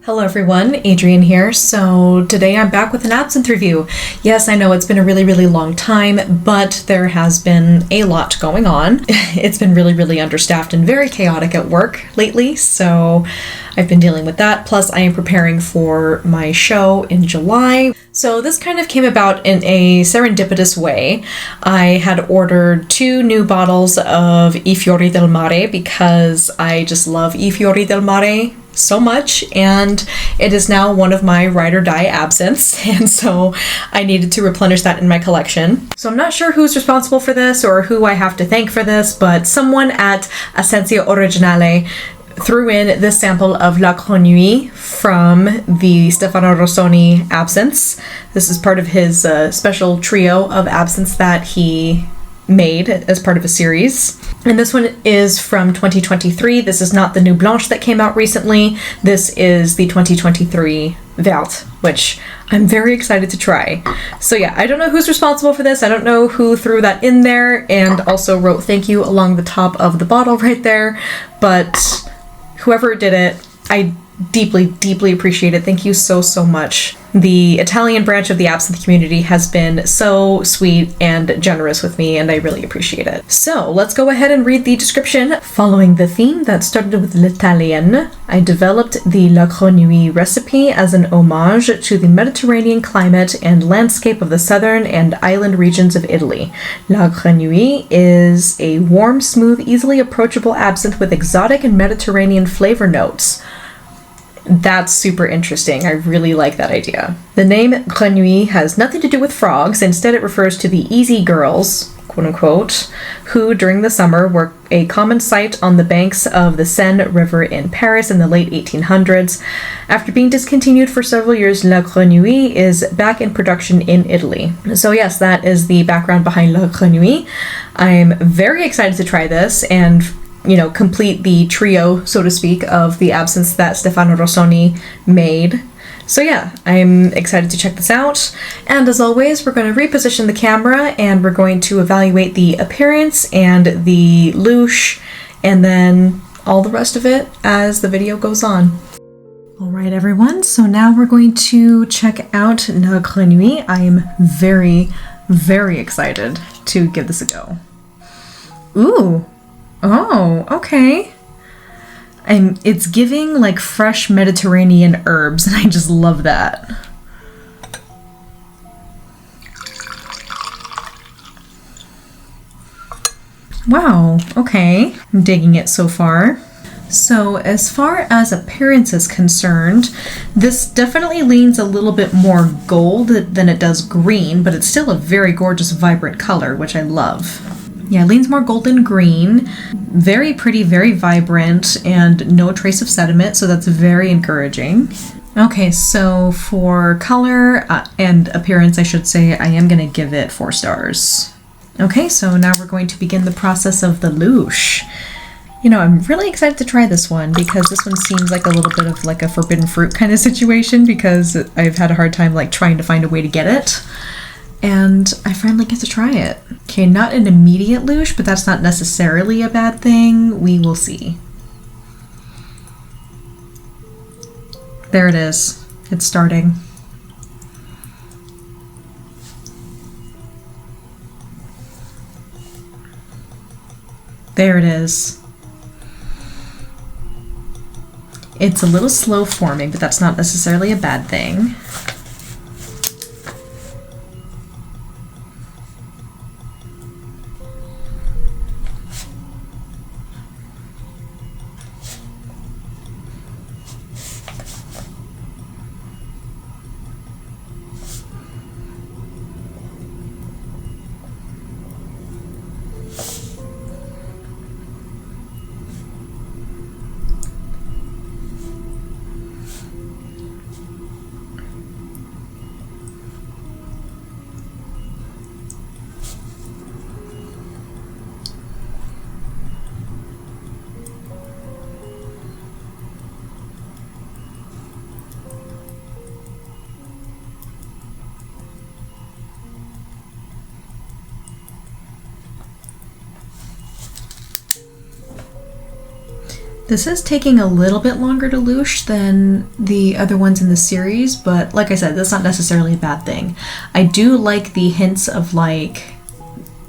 Hello everyone, Adrienne here. So today I'm back with an absinthe review. Yes, I know it's been a really long time, but there has been a lot going on. It's been really understaffed and very chaotic at work lately, so I've been dealing with that. Plus I am preparing for my show in July. So this kind of came about in a serendipitous way. I had ordered 2 new bottles of I Fiori del Mare because I just love I Fiori del Mare so much, and it is now one of my ride or die absinthes, and so I needed to replenish that in my collection. So I'm not sure who's responsible for this or who I have to thank for this, but someone at Essenza Originale threw in this sample of La Grenouille from the Stefano Rossoni absinthes. This is part of his special trio of absinthes that he made as part of a series. And this one is from 2023. This is not the new Blanche that came out recently. This is the 2023 Verte, which I'm very excited to try. So yeah, I don't know who's responsible for this. I don't know who threw that in there and also wrote thank you along the top of the bottle right there, but whoever did it, I deeply appreciate it. Thank you so much. The Italian branch of the absinthe community has been so sweet and generous with me, and I really appreciate it. So let's go ahead and read the description. Following the theme that started with l'Italien, I developed the La Grenouille recipe as an homage to the Mediterranean climate and landscape of the southern and island regions of Italy. La Grenouille is a warm, smooth, easily approachable absinthe with exotic and Mediterranean flavor notes. That's super interesting. I really like that idea. The name Grenouille has nothing to do with frogs. Instead, it refers to the easy girls, quote unquote, who during the summer were a common sight on the banks of the Seine River in Paris in the late 1800s. After being discontinued for several years, La Grenouille is back in production in Italy. So yes, that is the background behind La Grenouille. I'm very excited to try this and complete the trio, so to speak, of the absinthes that Stefano Rossoni made. So yeah, I'm excited to check this out. And as always, we're going to reposition the camera and we're going to evaluate the appearance and the louche and then all the rest of it as the video goes on. Alright everyone, so now we're going to check out La Grenouille. I am very excited to give this a go. Ooh! Oh, okay. It's giving like fresh Mediterranean herbs, and I just love that. Wow, okay. I'm digging it so far. So as far as appearance is concerned, this definitely leans a little bit more gold than it does green, but it's still a very gorgeous, vibrant color, which I love. Yeah, it leans more golden green, very pretty, very vibrant, and no trace of sediment, so that's very encouraging. Okay, so for color and appearance, I should say, I am going to give it 4 stars. Okay, so now we're going to begin the process of the louche. I'm really excited to try this one because this one seems like a little bit of like a forbidden fruit kind of situation because I've had a hard time like trying to find a way to get it. And I finally get to try it. Okay, not an immediate louche, but that's not necessarily a bad thing. We will see. There it is. It's starting. There it is. It's a little slow forming, but that's not necessarily a bad thing. This is taking a little bit longer to louche than the other ones in the series, but like I said, that's not necessarily a bad thing. I do like the hints of like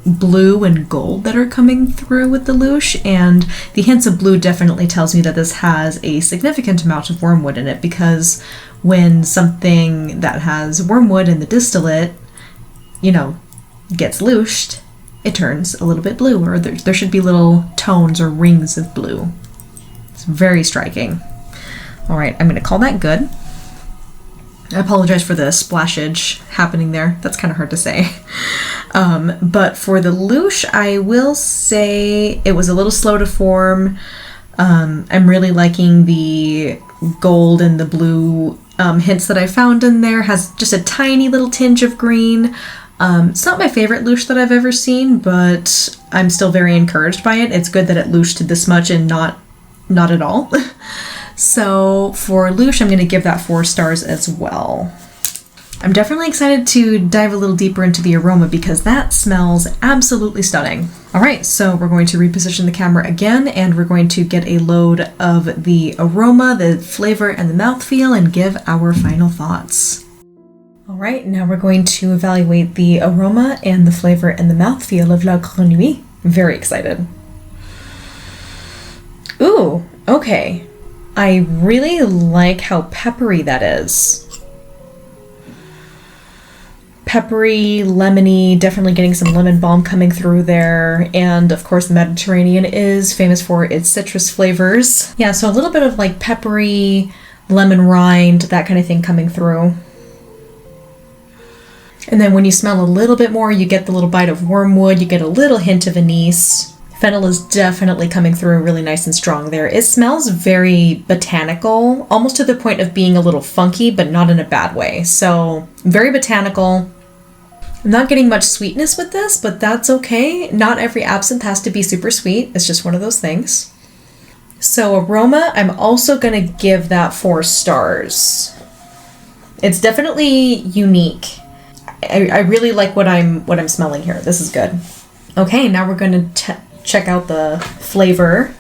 blue and gold that are coming through with the louche, and the hints of blue definitely tells me that this has a significant amount of wormwood in it, because when something that has wormwood in the distillate, you know, gets louched, it turns a little bit blue, or there should be little tones or rings of blue. It's very striking. All right, I'm going to call that good. I apologize for the splashage happening there. That's kind of hard to say. But for the louche, I will say it was a little slow to form. I'm really liking the gold and the blue hints that I found in there. Has just a tiny little tinge of green. It's not my favorite louche that I've ever seen, but I'm still very encouraged by it. It's good that it louched this much and not at all. So for louche, I'm going to give that 4 stars as well. I'm definitely excited to dive a little deeper into the aroma because that smells absolutely stunning. All right, so we're going to reposition the camera again, and we're going to get a load of the aroma, the flavor, and the mouthfeel and give our final thoughts. All right, now we're going to evaluate the aroma and the flavor and the mouthfeel of La Grenouille. Very excited. Ooh, okay. I really like how peppery that is. Peppery, lemony, definitely getting some lemon balm coming through there. And of course the Mediterranean is famous for its citrus flavors. Yeah, so a little bit of like peppery, lemon rind, that kind of thing coming through. And then when you smell a little bit more, you get the little bite of wormwood, you get a little hint of anise. Fennel is definitely coming through really nice and strong there. It smells very botanical, almost to the point of being a little funky, but not in a bad way. So very botanical. I'm not getting much sweetness with this, but that's okay. Not every absinthe has to be super sweet. It's just one of those things. So aroma, I'm also going to give that 4 stars. It's definitely unique. I really like what I'm smelling here. This is good. Okay, now we're going to check out the flavor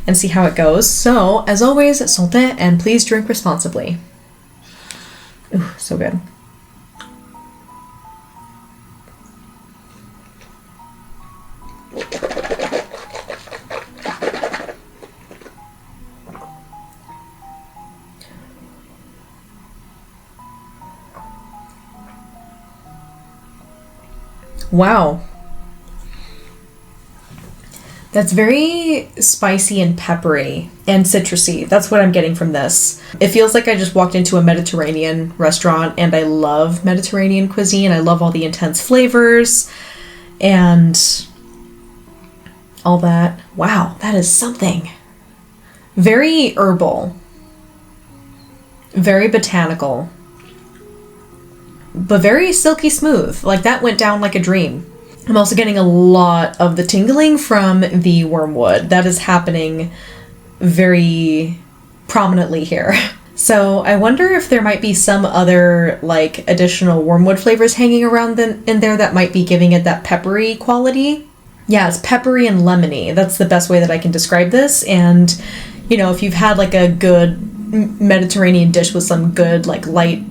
and see how it goes. So, as always, santé, and please drink responsibly. Ooh, so good. Wow. That's very spicy and peppery and citrusy. That's what I'm getting from this. It feels like I just walked into a Mediterranean restaurant, and I love Mediterranean cuisine. I love all the intense flavors and all that. Wow, that is something. Very herbal. Very botanical. But very silky smooth. Like that went down like a dream. I'm also getting a lot of the tingling from the wormwood. That is happening very prominently here. So I wonder if there might be some other like additional wormwood flavors hanging around in there that might be giving it that peppery quality. Yeah, it's peppery and lemony. That's the best way that I can describe this. And, you know, if you've had like a good Mediterranean dish with some good like light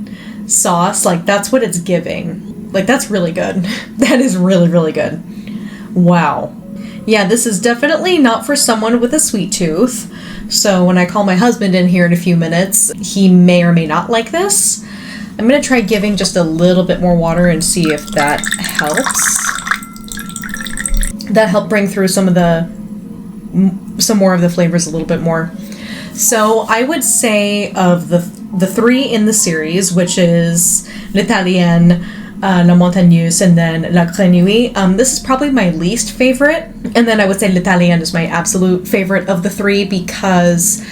sauce, like that's what it's giving. Like, that's really good. That is really, really good. Wow. Yeah, this is definitely not for someone with a sweet tooth. So when I call my husband in here in a few minutes, he may or may not like this. I'm going to try giving just a little bit more water and see if that helps. That helped bring through some more of the flavors a little bit more. So I would say of the 3 in the series, which is L'Italienne, La Montagneuse, and then La Grenouille. This is probably my least favorite. And then I would say L'Italienne is my absolute favorite of the 3 because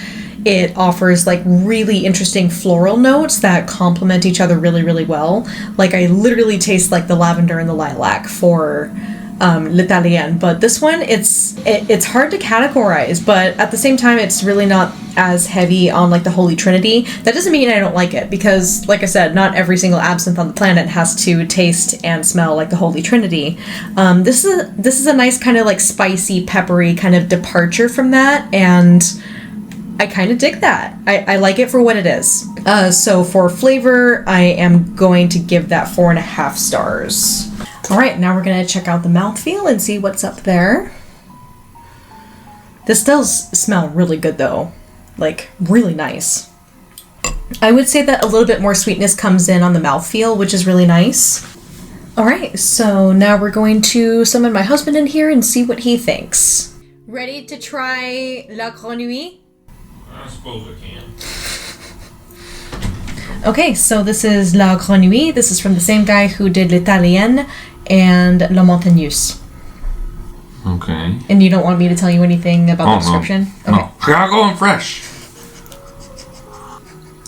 it offers like really interesting floral notes that complement each other really, really well. Like I literally taste like the lavender and the lilac for L'Italienne, but this one, it's hard to categorize, but at the same time, it's really not as heavy on like the Holy Trinity. That doesn't mean I don't like it, because like I said, not every single absinthe on the planet has to taste and smell like the Holy Trinity. This is a nice kind of like spicy, peppery kind of departure from that, and I kind of dig that. I like it for what it is. So for flavor, I am going to give that 4.5 stars. All right, now we're going to check out the mouthfeel and see what's up there. This does smell really good though. Like, really nice. I would say that a little bit more sweetness comes in on the mouthfeel, which is really nice. All right, so now we're going to summon my husband in here and see what he thinks. Ready to try La Grenouille? I suppose I can. Okay, so this is La Grenouille. This is from the same guy who did L'Italienne and La Montagneuse. Okay. And you don't want me to tell you anything about the description? No. Okay. No. I gotta go on fresh.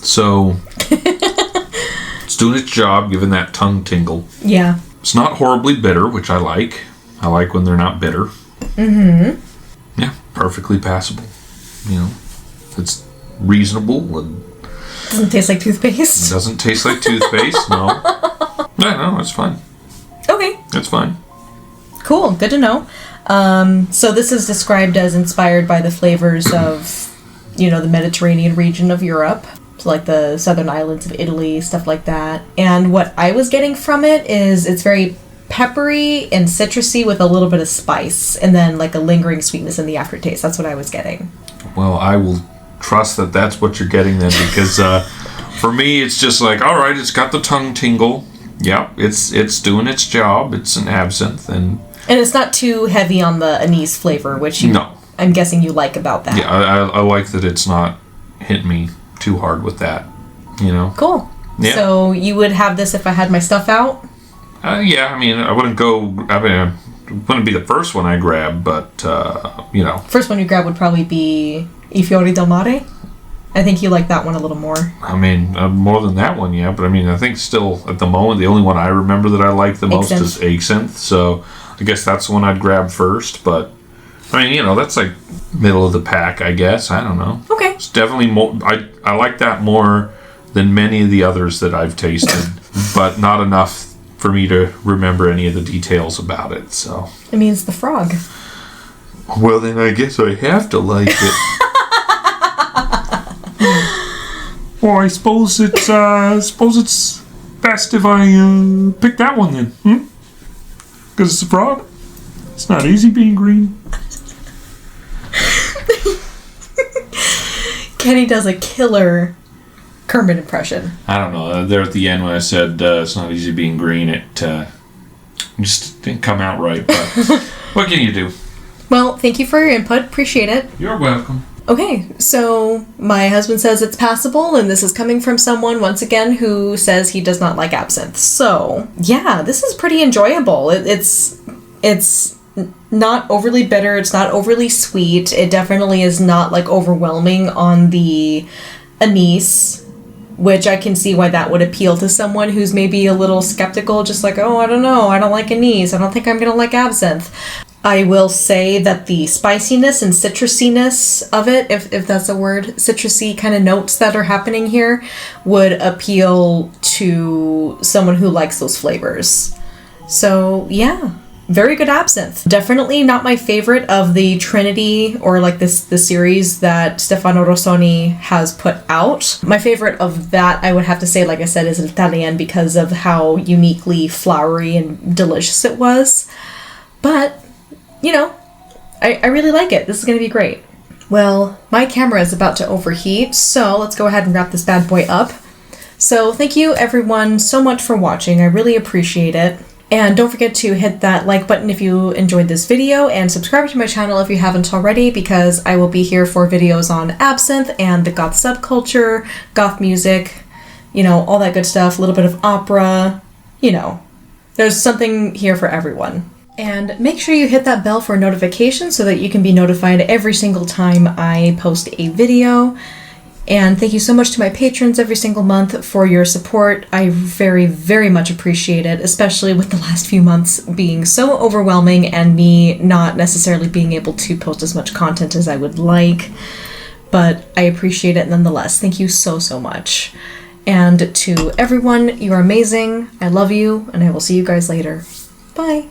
So, it's doing its job, giving that tongue tingle. Yeah. It's not horribly bitter, which I like. I like when they're not bitter. Mm-hmm. Yeah, perfectly passable. You know, it's reasonable and Doesn't taste like toothpaste. doesn't taste like toothpaste. No. Yeah, no, it's fine. Okay. It's fine. Cool. Good to know. So this is described as inspired by the flavors of, the Mediterranean region of Europe. So like the southern islands of Italy, stuff like that. And what I was getting from it is it's very peppery and citrusy with a little bit of spice. And then like a lingering sweetness in the aftertaste. That's what I was getting. Well, I will trust that that's what you're getting then, because for me it's just like, all right, it's got the tongue tingle. Yep, it's doing its job. It's an absinthe, and it's not too heavy on the anise flavor, which I'm guessing you like about that. Yeah, I like that it's not hitting me too hard with that. Cool. Yeah. So you would have this if I had my stuff out? Yeah, I mean, I wouldn't it wouldn't be the first one I grab, but First one you grab would probably be I Fiori del Mare. I think you like that one a little more. I mean, more than that one, yeah. But I mean, I think still at the moment the only one I remember that I like the most is Absinthe. So I guess that's the one I'd grab first. But I mean, that's like middle of the pack, I guess. I don't know. Okay. It's definitely more. I like that more than many of the others that I've tasted, but not enough for me to remember any of the details about it. So it means the frog. Well, then I guess I have to like it. Well, I suppose it's best if I pick that one then. Because it's a frog. It's not easy being green. Kenny does a killer Kermit impression. I don't know. There at the end when I said it's not easy being green, it just didn't come out right. But what can you do? Well, thank you for your input. Appreciate it. You're welcome. Okay, so my husband says it's passable, and this is coming from someone, once again, who says he does not like absinthe. So, yeah, this is pretty enjoyable. It's not overly bitter, it's not overly sweet. It definitely is not, like, overwhelming on the anise, which I can see why that would appeal to someone who's maybe a little skeptical, just like, oh, I don't know, I don't like anise, I don't think I'm gonna like absinthe. I will say that the spiciness and citrusiness of it, if that's a word, citrusy kind of notes that are happening here, would appeal to someone who likes those flavors. So, yeah, very good absinthe. Definitely not my favorite of the Trinity or like the series that Stefano Rossoni has put out. My favorite of that, I would have to say, like I said, is L'Italienne because of how uniquely flowery and delicious it was. But I really like it. This is going to be great. Well, my camera is about to overheat, so let's go ahead and wrap this bad boy up. So thank you everyone so much for watching. I really appreciate it. And don't forget to hit that like button if you enjoyed this video, and subscribe to my channel if you haven't already, because I will be here for videos on absinthe and the Goth subculture, Goth music, all that good stuff, a little bit of opera, there's something here for everyone. And make sure you hit that bell for notifications so that you can be notified every single time I post a video. And thank you so much to my patrons every single month for your support. I very, very much appreciate it, especially with the last few months being so overwhelming and me not necessarily being able to post as much content as I would like. But I appreciate it nonetheless. Thank you so, so much. And to everyone, you are amazing. I love you, and I will see you guys later. Bye.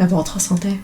À votre santé.